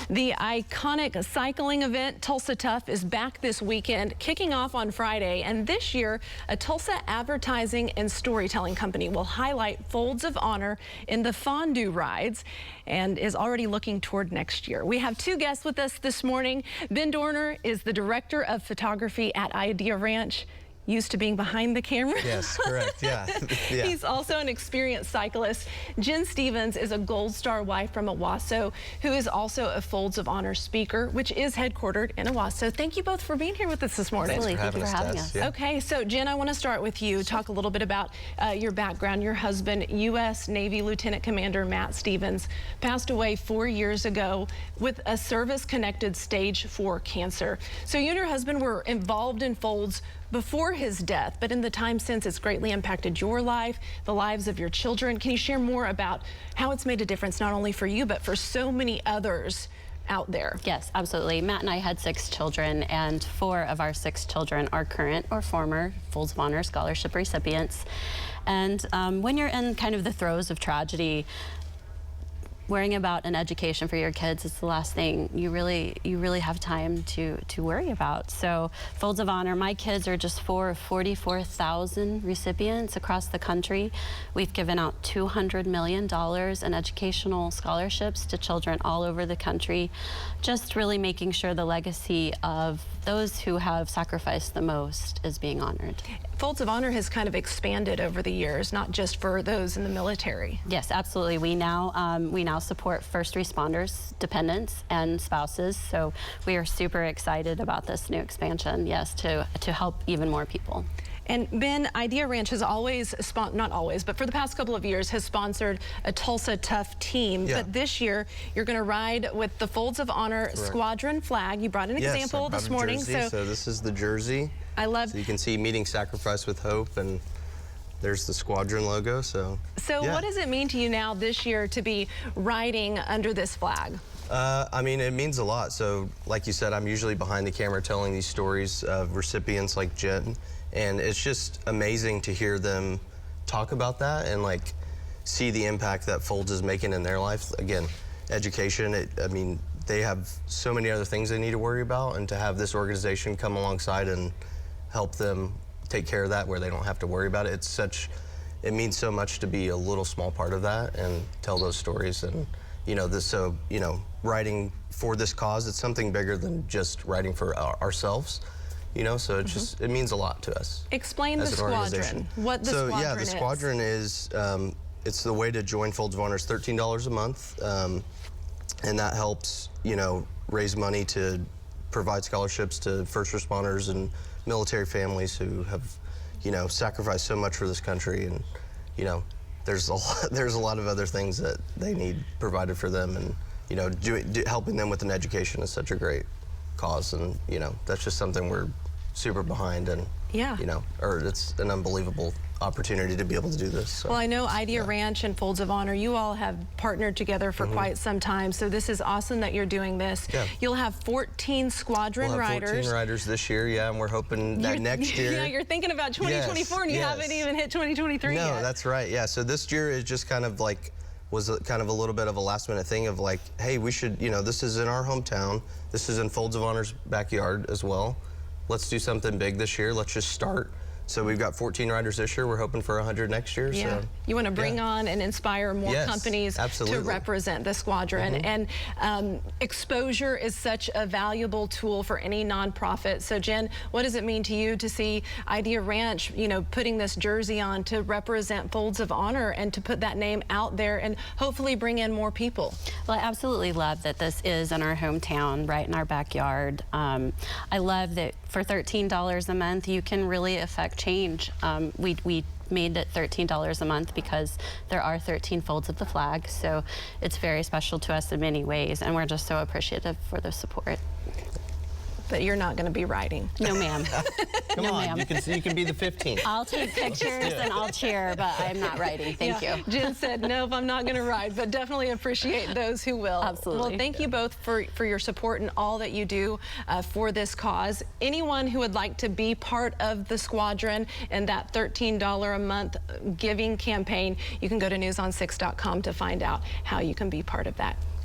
The iconic cycling event Tulsa Tough is back this weekend, kicking off on Friday. And this year, a Tulsa advertising and storytelling company will highlight Folds of Honor in the fondue rides and is already looking toward next year. We have two guests with us this morning. Ben Dorner is the director of photography at Idea Ranch. Used to being behind the camera. Yes, correct, yeah. Yeah. He's also an experienced cyclist. Jen Stevens is a Gold Star wife from Owasso, who is also a Folds of Honor speaker, which is headquartered in Owasso. Thank you both for being here with us this morning. Thanks for having us. Yeah. Okay, so Jen, I want to start with you. Talk a little bit about your background. Your husband, U.S. Navy Lieutenant Commander Matt Stevens, passed away 4 years ago with a service-connected stage 4 cancer. So you and your husband were involved in Folds before his death, but in the time since, it's greatly impacted your life, the lives of your children. Can you share more about how it's made a difference, not only for you, but for so many others out there? Yes, absolutely. Matt and I had 6 children, and 4 of our 6 children are current or former Folds of Honor scholarship recipients. And when you're in kind of the throes of tragedy, worrying about an education for your kids is the last thing you really have time to worry about. So Folds of Honor, my kids are just 4 of 44,000 recipients across the country. We've given out $200 million in educational scholarships to children all over the country, just really making sure the legacy of those who have sacrificed the most is being honored. Folds of Honor has kind of expanded over the years, not just for those in the military. Yes, absolutely. We now support first responders, dependents, and spouses. So we are super excited about this new expansion, yes, to help even more people. And Ben, Idea Ranch has always, not always, but for the past couple of years has sponsored a Tulsa Tough team. Yeah. But this year, you're going to ride with the Folds of Honor Squadron flag. You brought an example this morning. So this is the jersey. I love. So you can see Meeting Sacrifice with Hope, and there's the Squadron logo. So yeah. What does it mean to you now this year to be riding under this flag? I mean, it means a lot. So like you said, I'm usually behind the camera telling these stories of recipients like Jen. And it's just amazing to hear them talk about that and like see the impact that Folds is making in their life. Again, education, I mean, they have so many other things they need to worry about, and to have this organization come alongside and help them take care of that where they don't have to worry about it. It means so much to be a little small part of that and tell those stories. And writing for this cause, it's something bigger than just writing for ourselves. So it just, it means a lot to us. Explain the Squadron, what the Squadron is. So yeah, the Squadron is, it's the way to join Folds of Honor is $13 a month. And that helps, raise money to provide scholarships to first responders and military families who have, sacrificed so much for this country. And, there's a lot of other things that they need provided for them. And, helping them with an education is such a great cause. And, that's just something we're super behind, and it's an unbelievable opportunity to be able to do this. So, well, I know Idea Ranch and Folds of Honor, you all have partnered together for quite some time, so this is awesome that you're doing this. Yeah. You'll have 14 Squadron riders. 14 riders this year, yeah, and we're hoping that next year. Yeah, you're thinking about 2024, and you haven't even hit 2023 yet. No, that's right, yeah. So this year is just kind of like, was kind of a little bit of a last minute thing of like, hey, we should, this is in our hometown. This is in Folds of Honor's backyard as well. Let's do something big this year. Let's just start. So we've got 14 riders this year. We're hoping for 100 next year. Yeah. So, you want to bring on and inspire more companies to represent the Squadron. And exposure is such a valuable tool for any nonprofit. So Jen, what does it mean to you to see Idea Ranch, putting this jersey on to represent Folds of Honor and to put that name out there and hopefully bring in more people? Well, I absolutely love that this is in our hometown, right in our backyard. I love that for $13 a month, you can really affect change. We made it $13 a month because there are 13 folds of the flag, so it's very special to us in many ways, and we're just so appreciative for the support. But you're not going to be riding. No, ma'am. Come on, you can be the 15th. I'll take pictures and I'll cheer, but I'm not riding. Thank you. Jen said, nope, I'm not going to ride, but definitely appreciate those who will. Absolutely. Well, thank you both for your support and all that you do for this cause. Anyone who would like to be part of the Squadron and that $13 a month giving campaign, you can go to newson6.com to find out how you can be part of that.